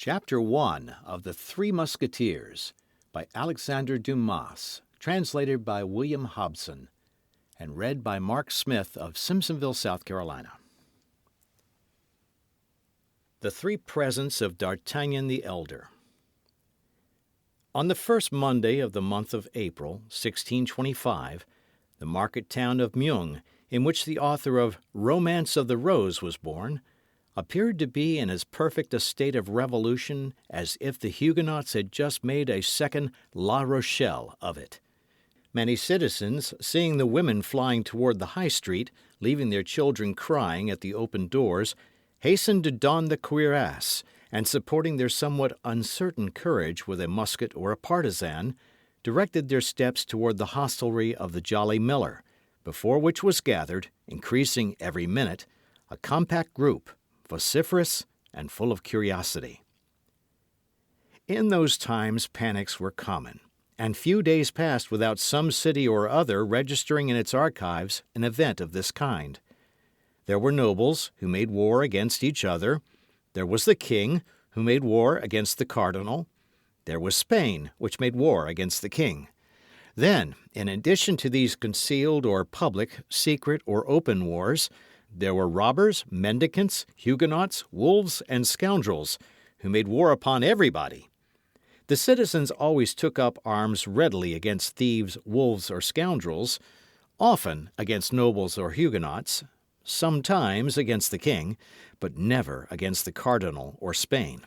Chapter 1 of The Three Musketeers by Alexandre Dumas, translated by William Hobson, and read by Mark Smith of Simpsonville, South Carolina. The Three Presents of D'Artagnan the Elder. On the first Monday of the month of April, 1625, the market town of Meung, in which the author of Romance of the Rose was born, appeared to be in as perfect a state of revolution as if the Huguenots had just made a second La Rochelle of it. Many citizens, seeing the women flying toward the High Street, leaving their children crying at the open doors, hastened to don the cuirass, and supporting their somewhat uncertain courage with a musket or a partisan, directed their steps toward the hostelry of the Jolly Miller, before which was gathered, increasing every minute, a compact group, vociferous and full of curiosity. In those times panics were common, and few days passed without some city or other registering in its archives an event of this kind. There were nobles who made war against each other. There was the king, who made war against the cardinal. There was Spain, which made war against the king. Then, in addition to these concealed or public, secret or open wars, there were robbers, mendicants, Huguenots, wolves, and scoundrels, who made war upon everybody. The citizens always took up arms readily against thieves, wolves, or scoundrels, often against nobles or Huguenots, sometimes against the king, but never against the cardinal or Spain.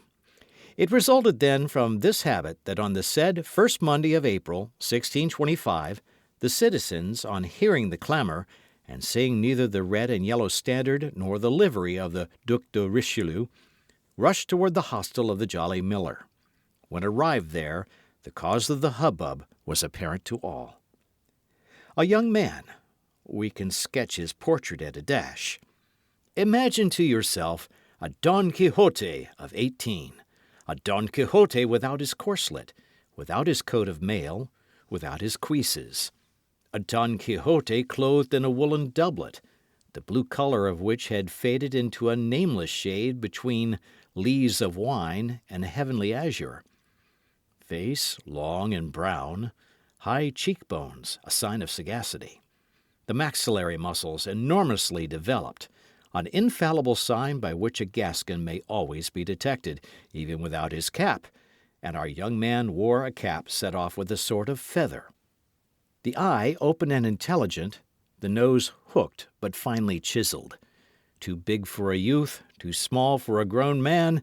It resulted then from this habit that on the said first Monday of April, 1625, the citizens, on hearing the clamour, and seeing neither the red and yellow standard nor the livery of the Duc de Richelieu, rushed toward the hostel of the Jolly Miller. When arrived there, the cause of the hubbub was apparent to all. A young man. We can sketch his portrait at a dash. Imagine to yourself a Don Quixote of 18, a Don Quixote without his corselet, without his coat of mail, without his cuisses. A Don Quixote clothed in a woolen doublet, the blue colour of which had faded into a nameless shade between lees of wine and heavenly azure. Face long and brown, high cheekbones, a sign of sagacity. The maxillary muscles enormously developed, an infallible sign by which a Gascon may always be detected, even without his cap, and our young man wore a cap set off with a sort of feather. The eye open and intelligent, the nose hooked but finely chiselled. Too big for a youth, too small for a grown man,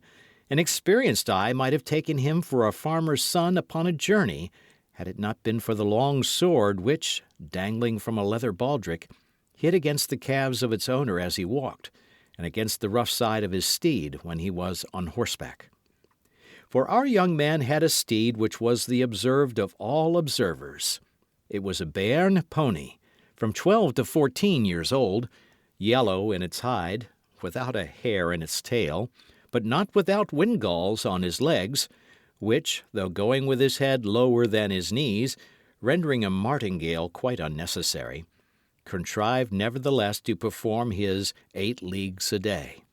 an experienced eye might have taken him for a farmer's son upon a journey, had it not been for the long sword which, dangling from a leather baldric, hit against the calves of its owner as he walked, and against the rough side of his steed when he was on horseback. For our young man had a steed which was the observed of all observers. It was a Béarn pony, from 12 to 14 years old, yellow in its hide, without a hair in its tail, but not without windgalls on his legs, which, though going with his head lower than his knees, rendering a martingale quite unnecessary, contrived nevertheless to perform his 8 leagues a day.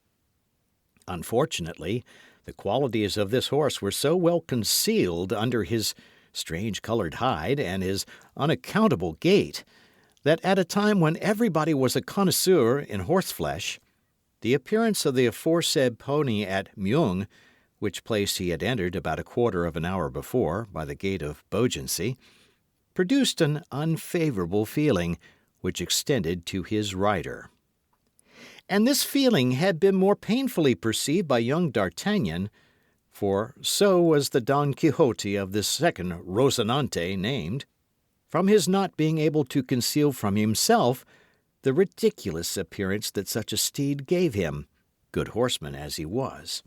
Unfortunately, the qualities of this horse were so well concealed under his strange-coloured hide and his unaccountable gait, that at a time when everybody was a connoisseur in horseflesh, the appearance of the aforesaid pony at Meung, which place he had entered about a quarter of an hour before by the gate of Beaugency, produced an unfavourable feeling, which extended to his rider. And this feeling had been more painfully perceived by young D'Artagnan, for so was the Don Quixote of this second Rosinante named, from his not being able to conceal from himself the ridiculous appearance that such a steed gave him, good horseman as he was.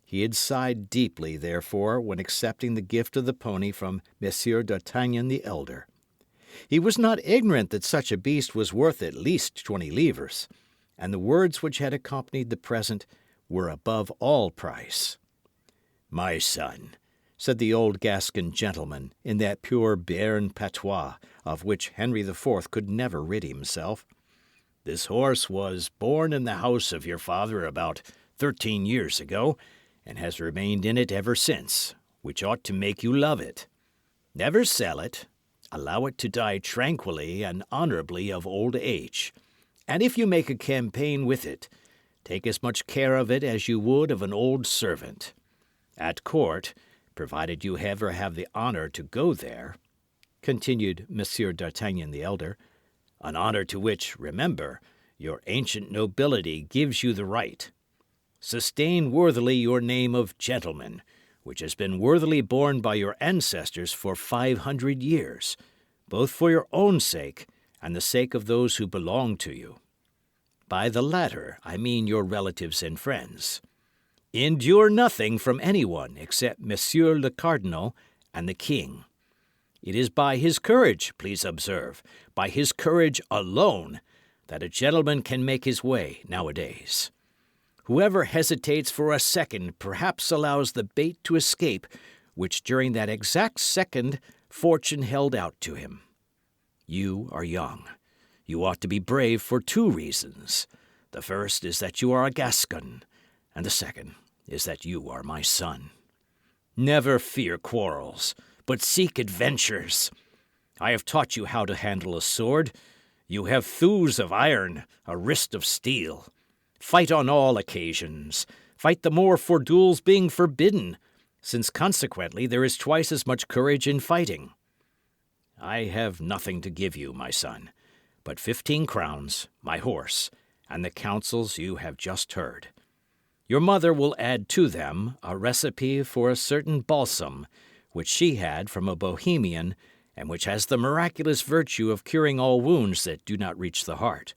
He had sighed deeply, therefore, when accepting the gift of the pony from Monsieur D'Artagnan the elder. He was not ignorant that such a beast was worth at least 20 livres, and the words which had accompanied the present were above all price. "My son," said the old Gascon gentleman, in that pure Béarn patois of which Henry IV could never rid himself, "this horse was born in the house of your father about 13 years ago, and has remained in it ever since, which ought to make you love it. Never sell it. Allow it to die tranquilly and honorably of old age. And if you make a campaign with it, take as much care of it as you would of an old servant. At court, provided you ever have the honour to go there, continued Monsieur d'Artagnan the elder, an honour to which, remember, your ancient nobility gives you the right. Sustain worthily your name of gentleman, which has been worthily borne by your ancestors for 500 years, both for your own sake and the sake of those who belong to you. By the latter, I mean your relatives and friends. Endure nothing from anyone except Monsieur le Cardinal and the King. It is by his courage, please observe, by his courage alone, that a gentleman can make his way nowadays. Whoever hesitates for a second perhaps allows the bait to escape which during that exact second fortune held out to him. You are young. You ought to be brave for 2 reasons. The first is that you are a Gascon, and the second is that you are my son. Never fear quarrels, but seek adventures. I have taught you how to handle a sword. You have thews of iron, a wrist of steel. Fight on all occasions. Fight the more for duels being forbidden, since consequently there is twice as much courage in fighting. I have nothing to give you, my son, but 15 crowns, my horse, and the counsels you have just heard. Your mother will add to them a recipe for a certain balsam, which she had from a Bohemian, and which has the miraculous virtue of curing all wounds that do not reach the heart.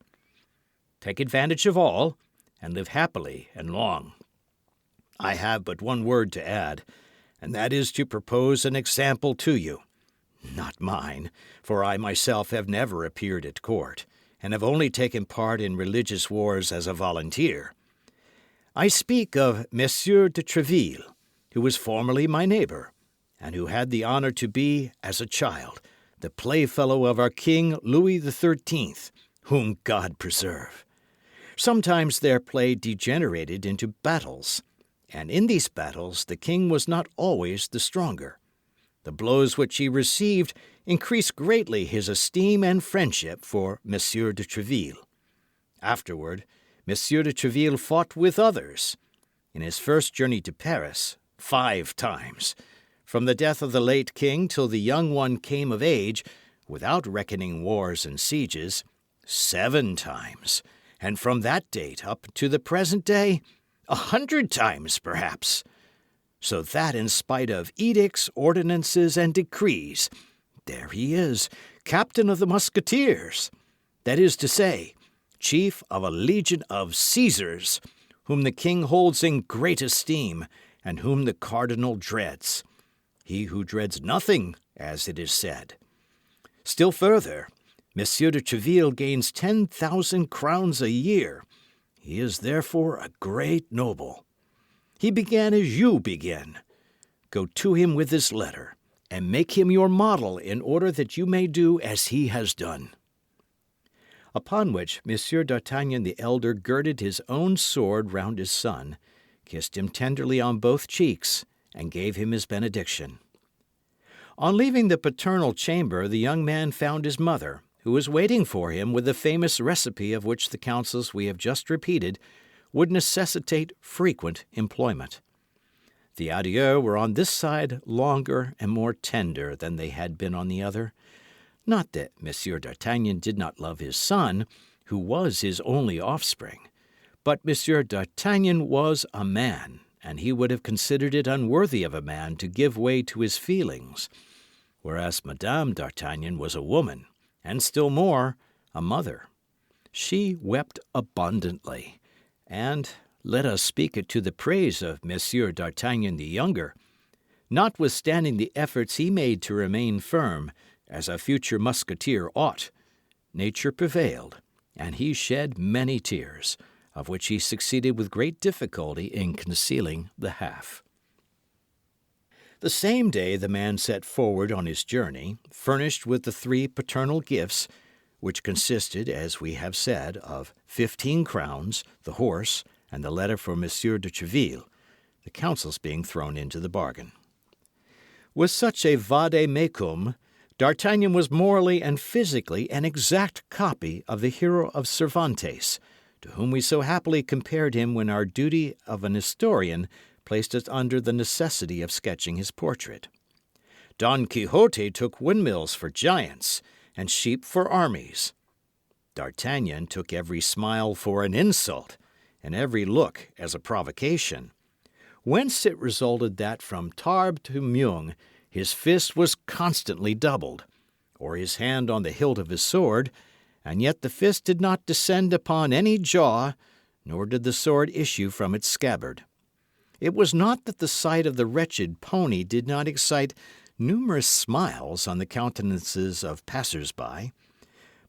Take advantage of all, and live happily and long. I have but one word to add, and that is to propose an example to you. Not mine, for I myself have never appeared at court, and have only taken part in religious wars as a volunteer. I speak of Monsieur de Treville, who was formerly my neighbour, and who had the honour to be, as a child, the playfellow of our King Louis XIII, whom God preserve. Sometimes their play degenerated into battles, and in these battles the king was not always the stronger. The blows which he received increased greatly his esteem and friendship for Monsieur de Treville. Afterward, Monsieur de Treville fought with others. In his first journey to Paris, 5 times. From the death of the late king till the young one came of age, without reckoning wars and sieges, 7 times. And from that date up to the present day, 100 times perhaps. So that in spite of edicts, ordinances, and decrees, there he is, captain of the musketeers. That is to say, chief of a legion of Caesars, whom the king holds in great esteem, and whom the cardinal dreads. He who dreads nothing, as it is said. Still further, Monsieur de Treville gains 10,000 crowns a year. He is therefore a great noble. He began as you begin. Go to him with this letter, and make him your model in order that you may do as he has done. Upon which Monsieur d'Artagnan the elder girded his own sword round his son, kissed him tenderly on both cheeks, and gave him his benediction. On leaving the paternal chamber, the young man found his mother, who was waiting for him with the famous recipe of which the counsels we have just repeated would necessitate frequent employment. The adieux were on this side longer and more tender than they had been on the other. Not that Monsieur d'Artagnan did not love his son, who was his only offspring, but Monsieur d'Artagnan was a man, and he would have considered it unworthy of a man to give way to his feelings, whereas Madame d'Artagnan was a woman, and still more, a mother. She wept abundantly, and, let us speak it to the praise of Monsieur d'Artagnan the younger, notwithstanding the efforts he made to remain firm, as a future musketeer ought, nature prevailed, and he shed many tears, of which he succeeded with great difficulty in concealing the half. The same day the man set forward on his journey, furnished with the 3 paternal gifts, which consisted, as we have said, of 15 crowns, the horse, and the letter for Monsieur de Treville, the counsels being thrown into the bargain. With such a vade mecum, D'Artagnan was morally and physically an exact copy of the hero of Cervantes, to whom we so happily compared him when our duty of an historian placed us under the necessity of sketching his portrait. Don Quixote took windmills for giants, and sheep for armies. D'Artagnan took every smile for an insult, and every look as a provocation, whence it resulted that from Tarbes to Meung his fist was constantly doubled, or his hand on the hilt of his sword, and yet the fist did not descend upon any jaw, nor did the sword issue from its scabbard. It was not that the sight of the wretched pony did not excite numerous smiles on the countenances of passers-by,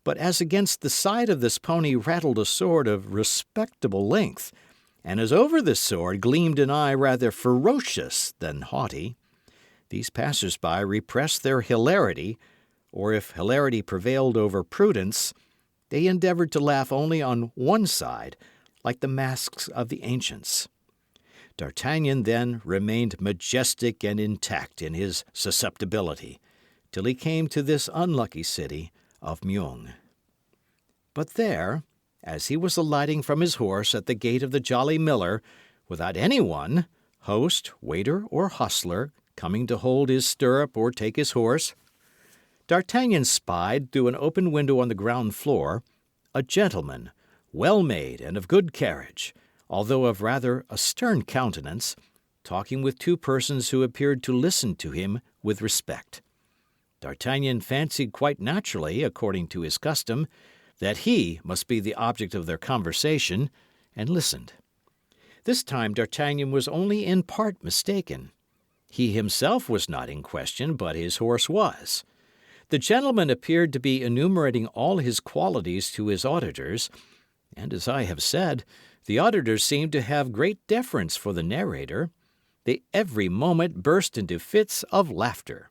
but as against the side of this pony rattled a sword of respectable length, and as over this sword gleamed an eye rather ferocious than haughty, these passers-by repressed their hilarity, or if hilarity prevailed over prudence, they endeavoured to laugh only on one side, like the masks of the ancients. D'Artagnan then remained majestic and intact in his susceptibility, till he came to this unlucky city of Meung. But there, as he was alighting from his horse at the gate of the Jolly Miller, without any one, host, waiter, or hostler, coming to hold his stirrup or take his horse, D'Artagnan spied, through an open window on the ground floor, a gentleman, well-made and of good carriage, although of rather a stern countenance, talking with two persons who appeared to listen to him with respect. D'Artagnan fancied quite naturally, according to his custom, that he must be the object of their conversation, and listened. This time D'Artagnan was only in part mistaken. He himself was not in question, but his horse was. The gentleman appeared to be enumerating all his qualities to his auditors, and, as I have said, the auditors seemed to have great deference for the narrator. They every moment burst into fits of laughter.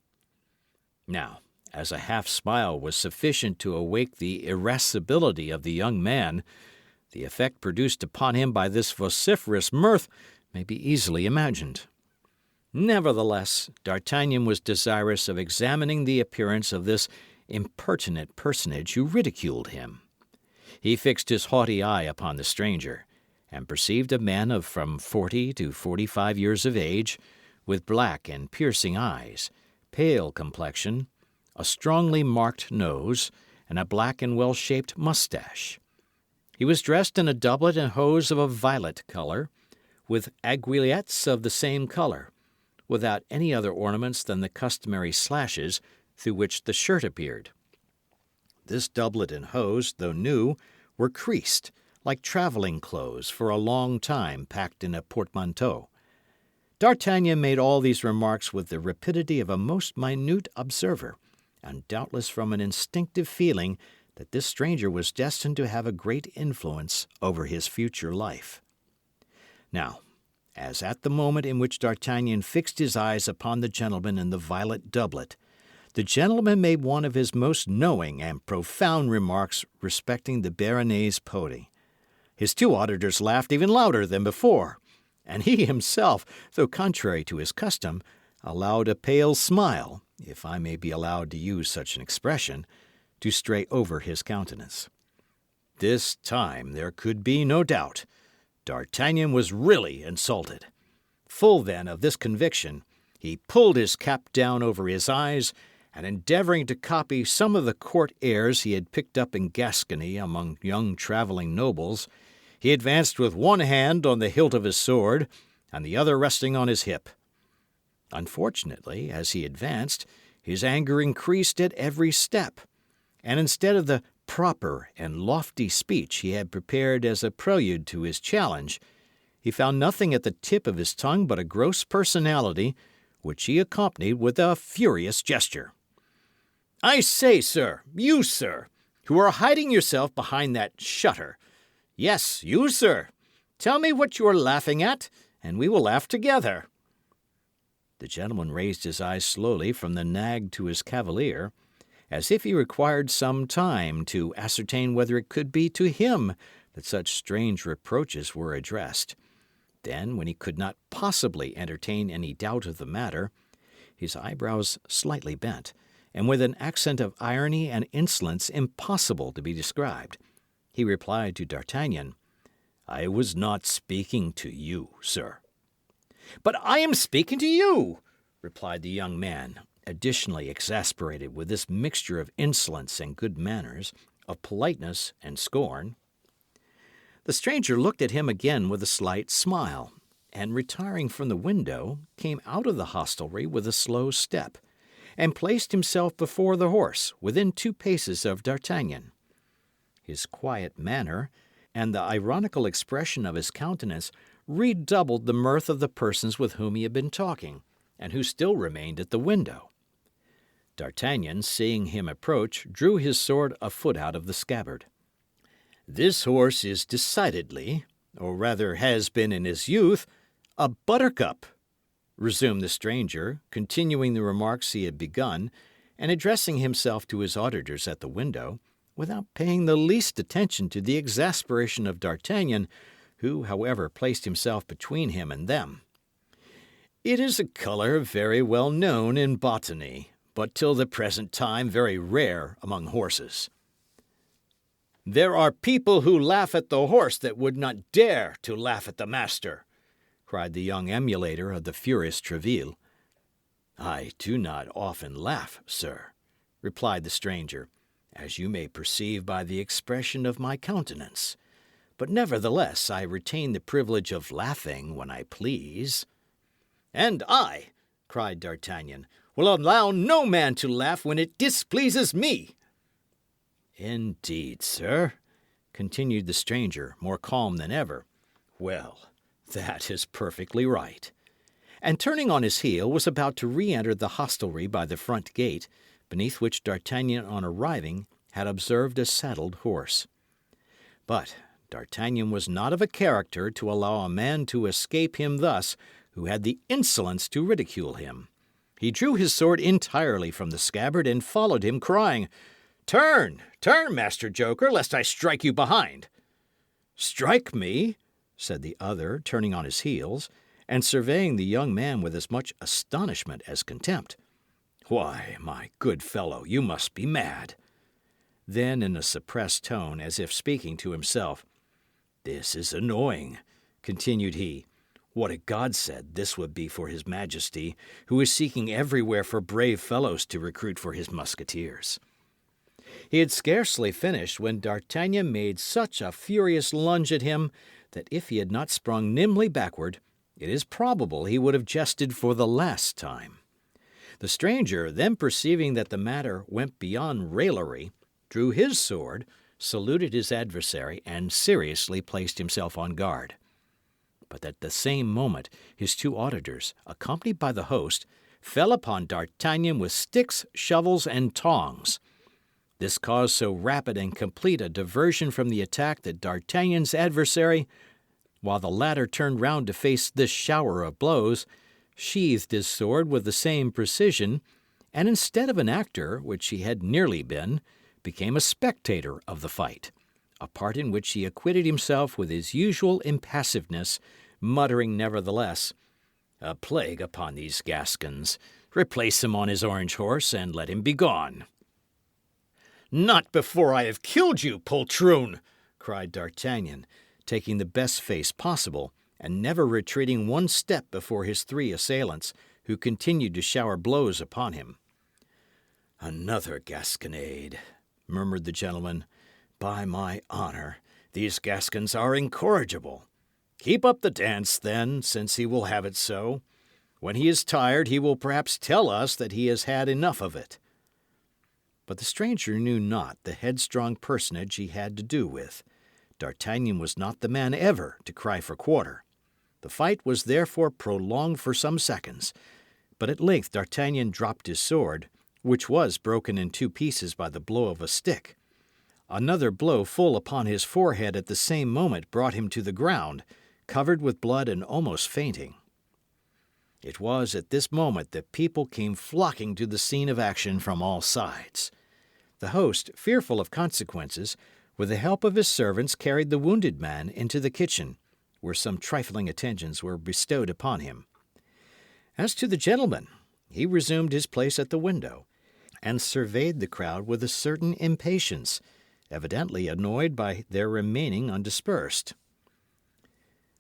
Now, as a half-smile was sufficient to awake the irascibility of the young man, the effect produced upon him by this vociferous mirth may be easily imagined. Nevertheless, D'Artagnan was desirous of examining the appearance of this impertinent personage who ridiculed him. He fixed his haughty eye upon the stranger, and perceived a man of from 40 to 45 years of age, with black and piercing eyes, pale complexion, a strongly marked nose, and a black and well-shaped moustache. He was dressed in a doublet and hose of a violet colour, with aiguillettes of the same colour, without any other ornaments than the customary slashes through which the shirt appeared. This doublet and hose, though new, were creased, like travelling clothes for a long time packed in a portmanteau. D'Artagnan made all these remarks with the rapidity of a most minute observer, and doubtless from an instinctive feeling that this stranger was destined to have a great influence over his future life. Now, as at the moment in which D'Artagnan fixed his eyes upon the gentleman in the violet doublet, the gentleman made one of his most knowing and profound remarks respecting the Béarnais pony. His two auditors laughed even louder than before, and he himself, though contrary to his custom, allowed a pale smile, if I may be allowed to use such an expression, to stray over his countenance. This time there could be no doubt. D'Artagnan was really insulted. Full, then, of this conviction, he pulled his cap down over his eyes, and endeavouring to copy some of the court airs he had picked up in Gascony among young travelling nobles, he advanced with one hand on the hilt of his sword, and the other resting on his hip. Unfortunately, as he advanced, his anger increased at every step, and instead of the proper and lofty speech he had prepared as a prelude to his challenge, he found nothing at the tip of his tongue but a gross personality, which he accompanied with a furious gesture. "I say, sir, you, sir, who are hiding yourself behind that shutter. Yes, you, sir. Tell me what you are laughing at, and we will laugh together." The gentleman raised his eyes slowly from the nag to his cavalier, as if he required some time to ascertain whether it could be to him that such strange reproaches were addressed. Then, when he could not possibly entertain any doubt of the matter, his eyebrows slightly bent, and with an accent of irony and insolence impossible to be described, he replied to D'Artagnan, "I was not speaking to you, sir." "But I am speaking to you," replied the young man, additionally exasperated with this mixture of insolence and good manners, of politeness and scorn. The stranger looked at him again with a slight smile, and retiring from the window, came out of the hostelry with a slow step, and placed himself before the horse, within 2 paces of D'Artagnan. His quiet manner, and the ironical expression of his countenance, redoubled the mirth of the persons with whom he had been talking, and who still remained at the window. D'Artagnan, seeing him approach, drew his sword a foot out of the scabbard. "This horse is decidedly, or rather has been in his youth, a buttercup," resumed the stranger, continuing the remarks he had begun, and addressing himself to his auditors at the window, without paying the least attention to the exasperation of D'Artagnan, who, however, placed himself between him and them. "It is a colour very well known in botany, but till the present time very rare among horses." "There are people who laugh at the horse that would not dare to laugh at the master," cried the young emulator of the furious Tréville. "I do not often laugh, sir," replied the stranger, "as you may perceive by the expression of my countenance. But nevertheless I retain the privilege of laughing when I please." "And I," cried D'Artagnan, "will allow no man to laugh when it displeases me." "Indeed, sir," continued the stranger, more calm than ever. "Well, that is perfectly right." And turning on his heel, was about to re-enter the hostelry by the front gate, beneath which D'Artagnan, on arriving, had observed a saddled horse. But D'Artagnan was not of a character to allow a man to escape him thus who had the insolence to ridicule him. He drew his sword entirely from the scabbard and followed him, crying, "Turn, turn, Master Joker, lest I strike you behind." "Strike me?" said the other, turning on his heels, and surveying the young man with as much astonishment as contempt. "Why, my good fellow, you must be mad." Then, in a suppressed tone, as if speaking to himself, "This is annoying," continued he. "What a godsend this would be for his Majesty, who is seeking everywhere for brave fellows to recruit for his musketeers." He had scarcely finished when D'Artagnan made such a furious lunge at him that if he had not sprung nimbly backward, it is probable he would have jested for the last time. The stranger, then perceiving that the matter went beyond raillery, drew his sword, saluted his adversary, and seriously placed himself on guard. But at the same moment his 2 auditors, accompanied by the host, fell upon D'Artagnan with sticks, shovels, and tongs. This caused so rapid and complete a diversion from the attack that D'Artagnan's adversary, while the latter turned round to face this shower of blows, sheathed his sword with the same precision, and instead of an actor, which he had nearly been, became a spectator of the fight, a part in which he acquitted himself with his usual impassiveness, muttering nevertheless, "A plague upon these Gascons! Replace him on his orange horse, and let him be gone." "Not before I have killed you, poltroon!" cried D'Artagnan, taking the best face possible, and never retreating one step before his 3 assailants, who continued to shower blows upon him. "Another gasconade," murmured the gentleman. "By my honour, these Gascons are incorrigible. Keep up the dance, then, since he will have it so. When he is tired, he will perhaps tell us that he has had enough of it." But the stranger knew not the headstrong personage he had to do with. D'Artagnan was not the man ever to cry for quarter. The fight was therefore prolonged for some seconds, but at length D'Artagnan dropped his sword, which was broken in 2 pieces by the blow of a stick. Another blow full upon his forehead at the same moment brought him to the ground, covered with blood and almost fainting. It was at this moment that people came flocking to the scene of action from all sides. The host, fearful of consequences, with the help of his servants carried the wounded man into the kitchen, where some trifling attentions were bestowed upon him. As to the gentleman, he resumed his place at the window, and surveyed the crowd with a certain impatience, evidently annoyed by their remaining undispersed.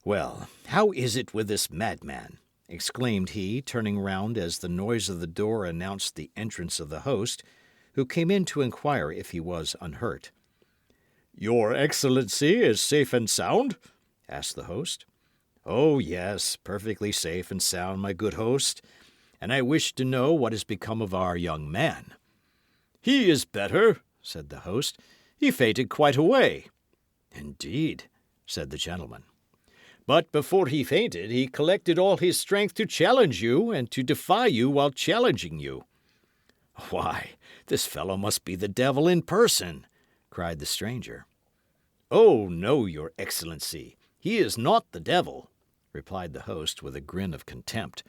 "Well, how is it with this madman?" exclaimed he, turning round as the noise of the door announced the entrance of the host, who came in to inquire if he was unhurt. "Your Excellency is safe and sound?" asked the host. "Oh, yes, perfectly safe and sound, my good host, and I wish to know what has become of our young man." "He is better," said the host. "He fainted quite away." "Indeed," said the gentleman. "But before he fainted, he collected all his strength to challenge you and to defy you while challenging you." "Why, this fellow must be the devil in person," cried the stranger. "Oh, no, your Excellency, he is not the devil," replied the host with a grin of contempt.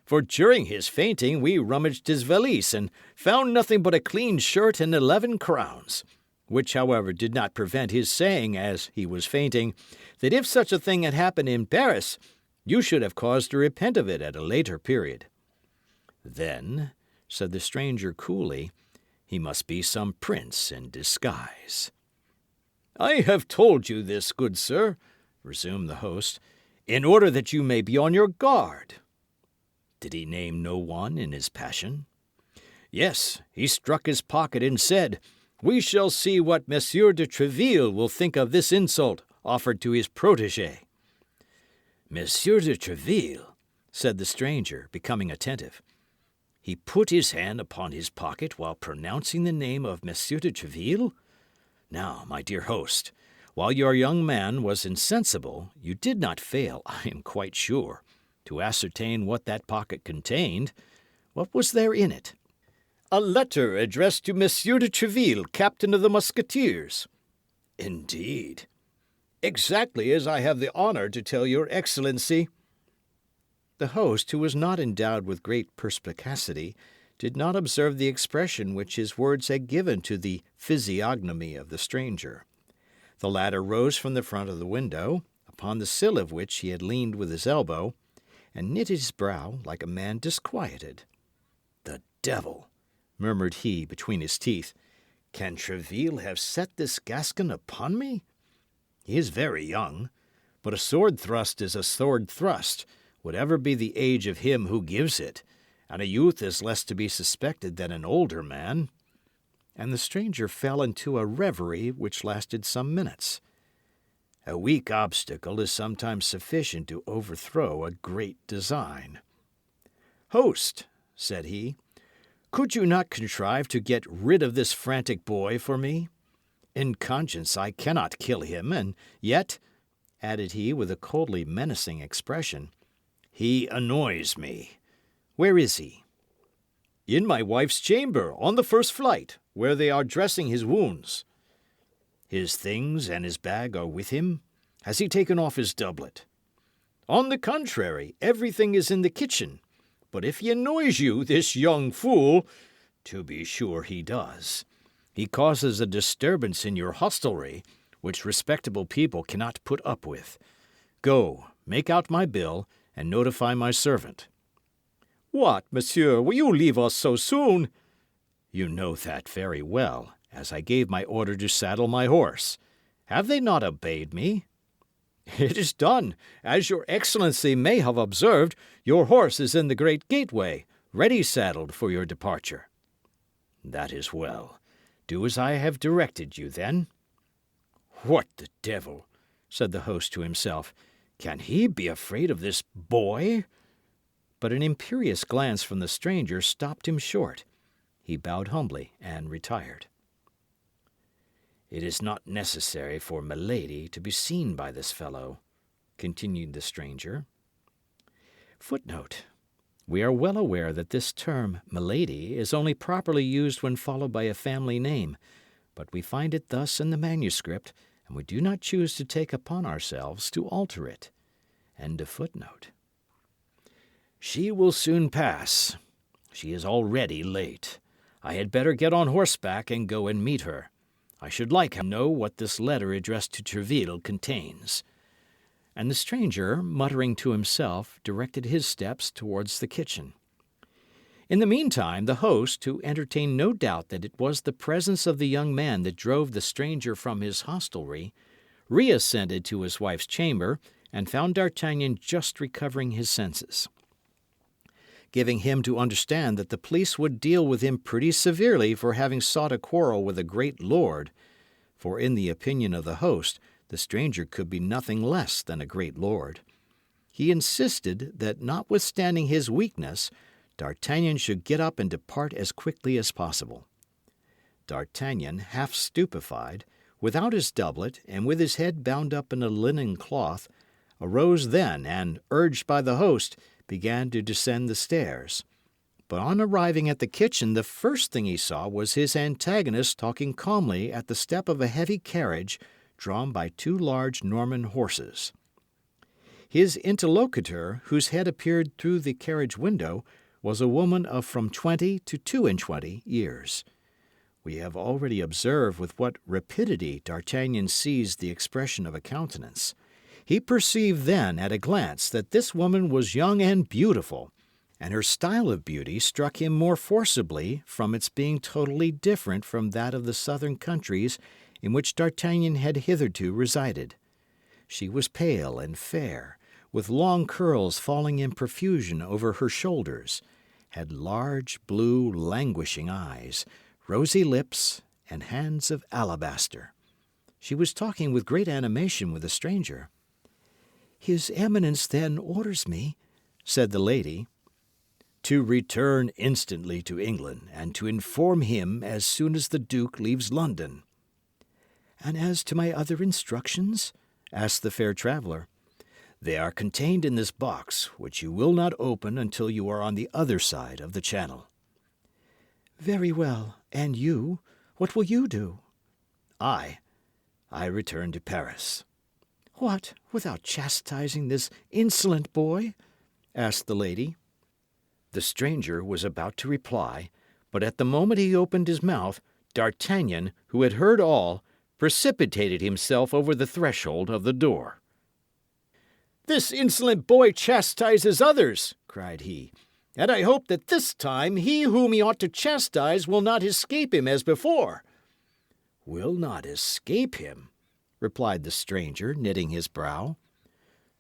"For during his fainting we rummaged his valise and found nothing but a clean shirt and 11 crowns, which, however, did not prevent his saying, as he was fainting, that if such a thing had happened in Paris, you should have cause to repent of it at a later period." "Then," said the stranger coolly, "he must be some prince in disguise." "I have told you this, good sir," resumed the host, "in order that you may be on your guard." "Did he name no one in his passion?" "Yes, he struck his pocket and said, 'We shall see what Monsieur de Treville will think of this insult offered to his protégé.'" "Monsieur de Treville," said the stranger, becoming attentive. "He put his hand upon his pocket while pronouncing the name of Monsieur de Treville? Now, my dear host, while your young man was insensible, you did not fail, I am quite sure, to ascertain what that pocket contained. What was there in it?" "A letter addressed to Monsieur de Treville, captain of the Musketeers." "Indeed?" "Exactly as I have the honour to tell your Excellency." The host, who was not endowed with great perspicacity, did not observe the expression which his words had given to the physiognomy of the stranger. The latter rose from the front of the window, upon the sill of which he had leaned with his elbow, and knit his brow like a man disquieted. "The devil!" murmured he between his teeth. "Can Treville have set this Gascon upon me? He is very young, but a sword thrust is a sword thrust, whatever be the age of him who gives it, and a youth is less to be suspected than an older man." And the stranger fell into a reverie which lasted some minutes. A weak obstacle is sometimes sufficient to overthrow a great design. "Host," said he, "could you not contrive to get rid of this frantic boy for me? In conscience I cannot kill him, and yet," added he with a coldly menacing expression, "he annoys me. Where is he?" "In my wife's chamber, on the first flight, where they are dressing his wounds." "His things and his bag are with him? Has he taken off his doublet?" "On the contrary, everything is in the kitchen. But if he annoys you, this young fool—" "To be sure he does. He causes a disturbance in your hostelry, which respectable people cannot put up with. Go, make out my bill, and notify my servant." "What, monsieur, will you leave us so soon?" "You know that very well, as I gave my order to saddle my horse. Have they not obeyed me?" "It is done. As your Excellency may have observed, your horse is in the great gateway, ready saddled for your departure." "That is well. Do as I have directed you, then." "What the devil!" said the host to himself. "Can he be afraid of this boy?" But an imperious glance from the stranger stopped him short. He bowed humbly and retired. "It is not necessary for Milady to be seen by this fellow," continued the stranger. We are well aware that this term, Milady, is only properly used when followed by a family name, but we find it thus in the manuscript, and we do not choose to take upon ourselves to alter it. "She will soon pass. She is already late. I had better get on horseback and go and meet her. I should like to know what this letter addressed to Treville contains." and the stranger, muttering to himself, directed his steps towards the kitchen. In the meantime, the host, who entertained no doubt that it was the presence of the young man that drove the stranger from his hostelry, reascended to his wife's chamber and found D'Artagnan just recovering his senses. Giving him to understand that the police would deal with him pretty severely for having sought a quarrel with a great lord, for in the opinion of the host, the stranger could be nothing less than a great lord, he insisted that, notwithstanding his weakness, D'Artagnan should get up and depart as quickly as possible. D'Artagnan, half stupefied, without his doublet, and with his head bound up in a linen cloth, arose then, and, urged by the host, began to descend the stairs. But on arriving at the kitchen, the first thing he saw was his antagonist talking calmly at the step of a heavy carriage drawn by two large Norman horses. His interlocutor, whose head appeared through the carriage window, was a woman of from 20 to 22 years. We have already observed with what rapidity D'Artagnan seized the expression of a countenance. He perceived then at a glance that this woman was young and beautiful, and her style of beauty struck him more forcibly from its being totally different from that of the southern countries in which D'Artagnan had hitherto resided. She was pale and fair, with long curls falling in profusion over her shoulders, had large, blue, languishing eyes, rosy lips, and hands of alabaster. She was talking with great animation with the stranger. "His Eminence then orders me," said the lady, "to return instantly to England, and to inform him as soon as the Duke leaves London." "And as to my other instructions?" asked the fair traveller. "They are contained in this box, which you will not open until you are on the other side of the Channel." "Very well. And you? What will you do?" I return to Paris." "What, without chastising this insolent boy?" asked the lady. The stranger was about to reply, but at the moment he opened his mouth, D'Artagnan, who had heard all, precipitated himself over the threshold of the door. "This insolent boy chastises others," cried he, "and I hope that this time he whom he ought to chastise will not escape him as before." "Will not escape him?" replied the stranger, knitting his brow.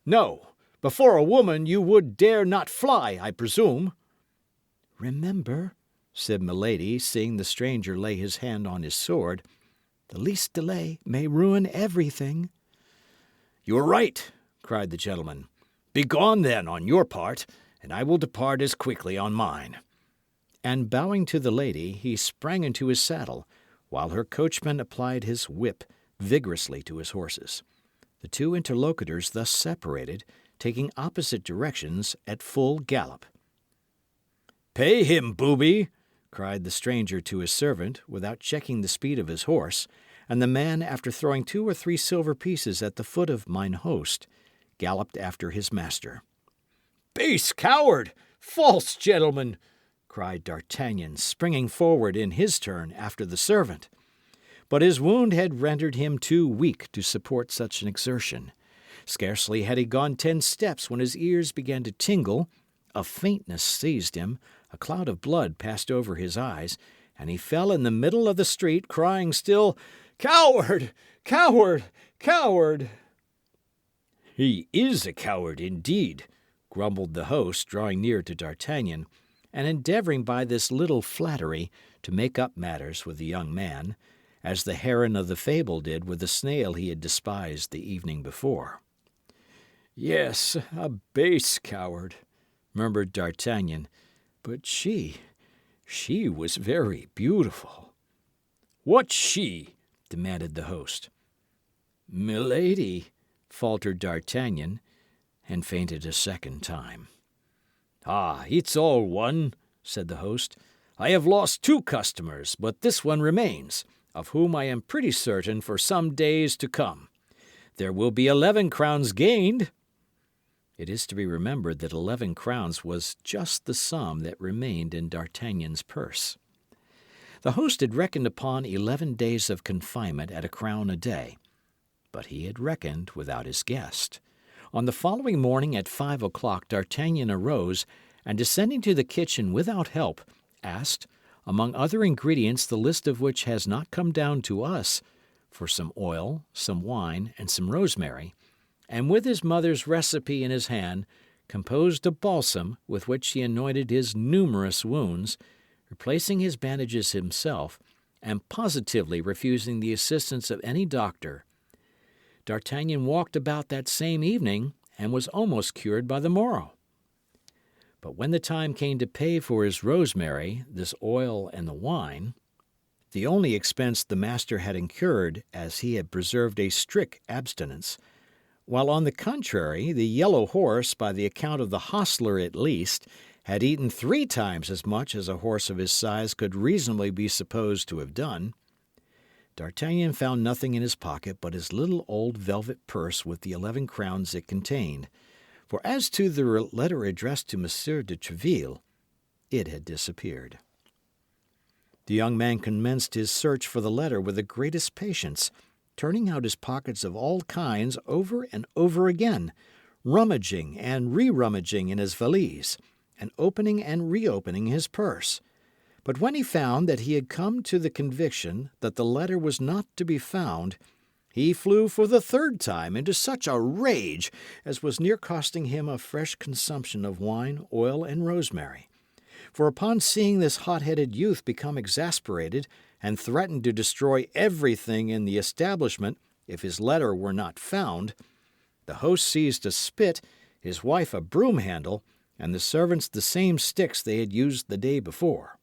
"No, before a woman you would dare not fly, I presume." "Remember," said Milady, seeing the stranger lay his hand on his sword, "the least delay may ruin everything." "You are right," cried the gentleman. "Begone, then, on your part, and I will depart as quickly on mine." And bowing to the lady, he sprang into his saddle, while her coachman applied his whip vigorously to his horses. The two interlocutors thus separated, taking opposite directions at full gallop. "Pay him, booby!" cried the stranger to his servant, without checking the speed of his horse, and the man, after throwing 2 or 3 silver pieces at the foot of mine host, galloped after his master. "Base coward! False gentleman!" cried D'Artagnan, springing forward in his turn after the servant. But his wound had rendered him too weak to support such an exertion. Scarcely had he gone 10 steps when his ears began to tingle, a faintness seized him, a cloud of blood passed over his eyes, and he fell in the middle of the street, crying still, "Coward! Coward! Coward!" "He is a coward indeed," grumbled the host, drawing near to D'Artagnan, and endeavouring by this little flattery to make up matters with the young man, as the heron of the fable did with the snail he had despised the evening before. "Yes, a base coward," murmured D'Artagnan, "but she was very beautiful." "What she?" demanded the host. "Milady," faltered D'Artagnan, and fainted a second time. "Ah, it's all one," said the host. "I have lost 2 customers, but this one remains, of whom I am pretty certain for some days to come. There will be 11 crowns gained." It is to be remembered that 11 crowns was just the sum that remained in D'Artagnan's purse. The host had reckoned upon 11 days of confinement at 1 crown a day, but he had reckoned without his guest. On the following morning at 5 o'clock D'Artagnan arose, and descending to the kitchen without help, asked, among other ingredients the list of which has not come down to us, for some oil, some wine, and some rosemary, and with his mother's recipe in his hand, composed a balsam with which he anointed his numerous wounds, replacing his bandages himself, and positively refusing the assistance of any doctor. D'Artagnan walked about that same evening, and was almost cured by the morrow. But when the time came to pay for his rosemary, this oil, and the wine, the only expense the master had incurred, as he had preserved a strict abstinence, while on the contrary the yellow horse, by the account of the hostler at least, had eaten 3 times as much as a horse of his size could reasonably be supposed to have done, D'Artagnan found nothing in his pocket but his little old velvet purse with the 11 crowns it contained, for as to the letter addressed to Monsieur de Treville, it had disappeared. The young man commenced his search for the letter with the greatest patience, turning out his pockets of all kinds over and over again, rummaging and re-rummaging in his valise, and opening and reopening his purse. But when he found that he had come to the conviction that the letter was not to be found, he flew for the 3rd time into such a rage as was near costing him a fresh consumption of wine, oil, and rosemary. For upon seeing this hot-headed youth become exasperated and threaten to destroy everything in the establishment if his letter were not found, the host seized a spit, his wife a broom handle, and the servants the same sticks they had used the day before.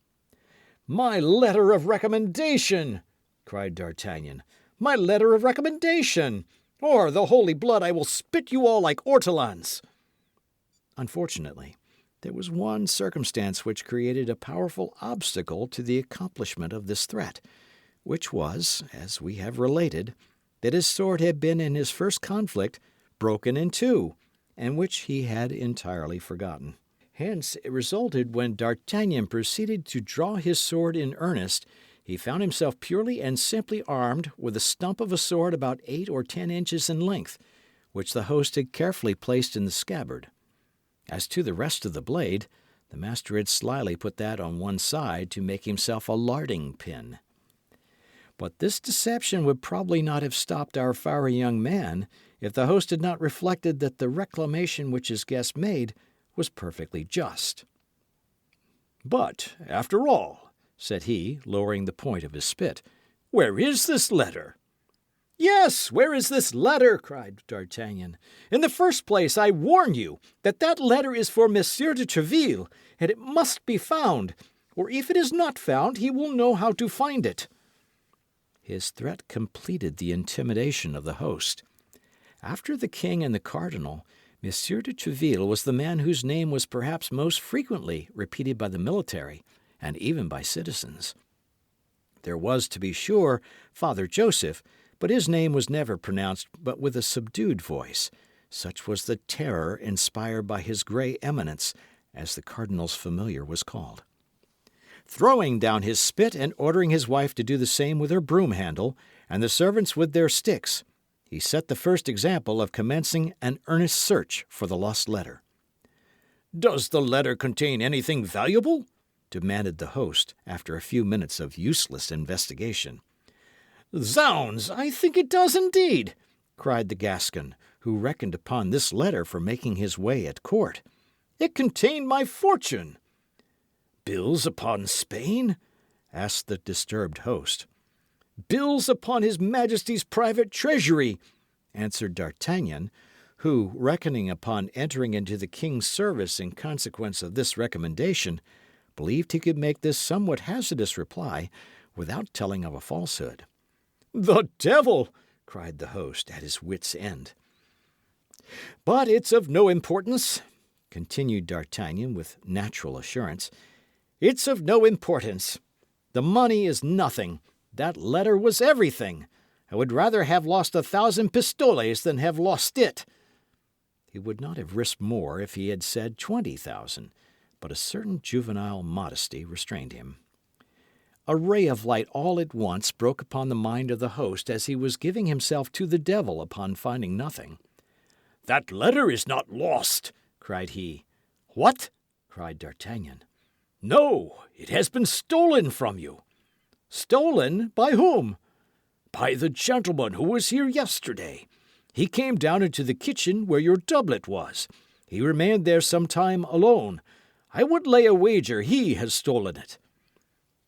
"My letter of recommendation!" cried D'Artagnan. "My letter of recommendation! Or, the holy blood, I will spit you all like ortolans!" Unfortunately, there was one circumstance which created a powerful obstacle to the accomplishment of this threat, which was, as we have related, that his sword had been in his first conflict broken in 2, and which he had entirely forgotten. Hence it resulted when D'Artagnan proceeded to draw his sword in earnest, he found himself purely and simply armed with a stump of a sword about 8 or 10 inches in length, which the host had carefully placed in the scabbard. As to the rest of the blade, the master had slyly put that on one side to make himself a larding pin. But this deception would probably not have stopped our fiery young man if the host had not reflected that the reclamation which his guest made was perfectly just. "But, after all," said he, lowering the point of his spit, "where is this letter?" "Yes, where is this letter?" cried D'Artagnan. "In the first place, I warn you that that letter is for Monsieur de Treville, and it must be found, or if it is not found, he will know how to find it." His threat completed the intimidation of the host. After the king and the cardinal, Monsieur de Treville was the man whose name was perhaps most frequently repeated by the military, and even by citizens. There was, to be sure, Father Joseph, but his name was never pronounced but with a subdued voice. Such was the terror inspired by his grey eminence, as the cardinal's familiar was called. Throwing down his spit and ordering his wife to do the same with her broom handle, and the servants with their sticks, he set the first example of commencing an earnest search for the lost letter. "Does the letter contain anything valuable?" demanded the host, after a few minutes of useless investigation. "Zounds, I think it does indeed," cried the Gascon, who reckoned upon this letter for making his way at court. "It contained my fortune." "Bills upon Spain?" asked the disturbed host. "Bills upon His Majesty's private treasury," answered D'Artagnan, who, reckoning upon entering into the king's service in consequence of this recommendation, believed he could make this somewhat hazardous reply without telling of a falsehood. "The devil!" cried the host, at his wits' end. "But it's of no importance," continued D'Artagnan with natural assurance. "It's of no importance. The money is nothing. That letter was everything. I would rather have lost 1,000 pistoles than have lost it." He would not have risked more if he had said 20,000, but a certain juvenile modesty restrained him. A ray of light all at once broke upon the mind of the host as he was giving himself to the devil upon finding nothing. "That letter is not lost," cried he. "What?" cried D'Artagnan. "No, it has been stolen from you." "Stolen? By whom?" "By the gentleman who was here yesterday. He came down into the kitchen where your doublet was. He remained there some time alone. I would lay a wager he has stolen it."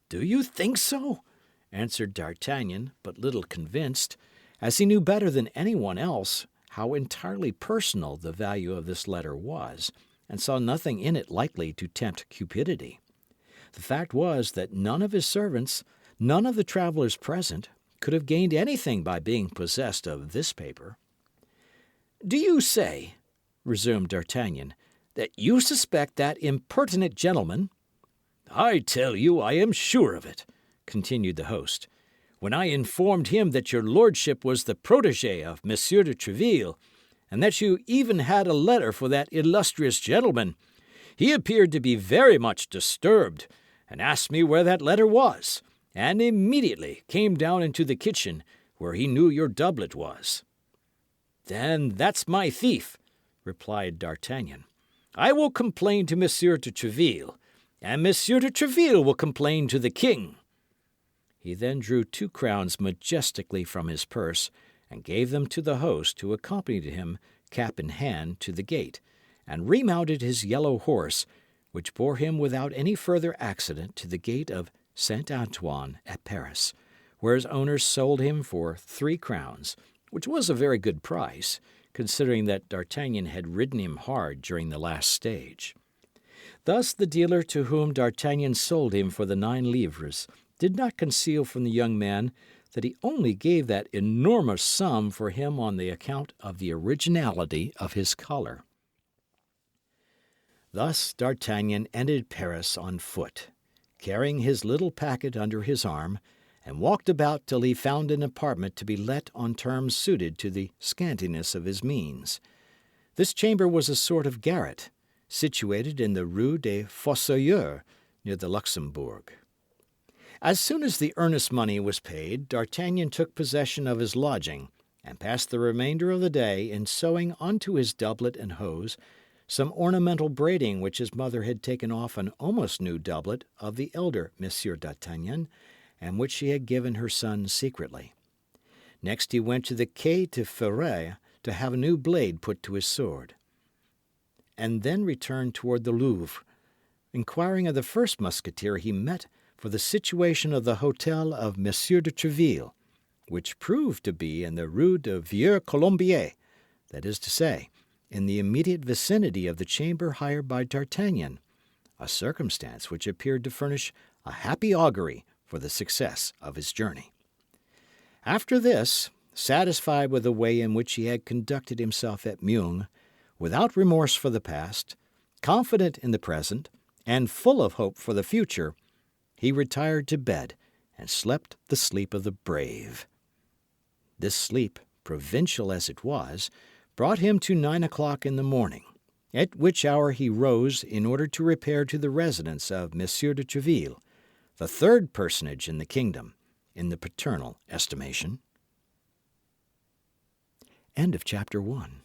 "Do you think so?" answered D'Artagnan, but little convinced, as he knew better than anyone else how entirely personal the value of this letter was, and saw nothing in it likely to tempt cupidity. The fact was that none of his servants, none of the travellers present, could have gained anything by being possessed of this paper. "Do you say," resumed D'Artagnan, "that you suspect that impertinent gentleman?" "I tell you I am sure of it," continued the host. "When I informed him that your lordship was the protégé of Monsieur de Tréville, and that you even had a letter for that illustrious gentleman, he appeared to be very much disturbed, and asked me where that letter was, and immediately came down into the kitchen, where he knew your doublet was." "Then that's my thief," replied D'Artagnan. "I will complain to Monsieur de Tréville, and Monsieur de Tréville will complain to the king." He then drew 2 crowns majestically from his purse, and gave them to the host, who accompanied him, cap in hand, to the gate, and remounted his yellow horse, which bore him without any further accident to the gate of Saint Antoine at Paris, where his owners sold him for 3 crowns, which was a very good price, considering that D'Artagnan had ridden him hard during the last stage. Thus the dealer to whom D'Artagnan sold him for the 9 livres did not conceal from the young man that he only gave that enormous sum for him on the account of the originality of his collar. Thus D'Artagnan entered Paris on foot, carrying his little packet under his arm, and walked about till he found an apartment to be let on terms suited to the scantiness of his means. This chamber was a sort of garret, situated in the Rue des Fossoyeurs, near the Luxembourg. As soon as the earnest money was paid, D'Artagnan took possession of his lodging, and passed the remainder of the day in sewing onto his doublet and hose some ornamental braiding which his mother had taken off an almost new doublet of the elder Monsieur d'Artagnan, and which she had given her son secretly. Next he went to the Quai de Ferret to have a new blade put to his sword, and then returned toward the Louvre, inquiring of the first musketeer he met for the situation of the hotel of Monsieur de Tréville, which proved to be in the Rue de Vieux Colombier, that is to say, in the immediate vicinity of the chamber hired by D'Artagnan, a circumstance which appeared to furnish a happy augury for the success of his journey. After this, satisfied with the way in which he had conducted himself at Meung, without remorse for the past, confident in the present, and full of hope for the future, he retired to bed and slept the sleep of the brave. This sleep, provincial as it was, brought him to 9 o'clock in the morning, at which hour he rose in order to repair to the residence of Monsieur de Tréville, the 3rd personage in the kingdom, in the paternal estimation. End of chapter 1.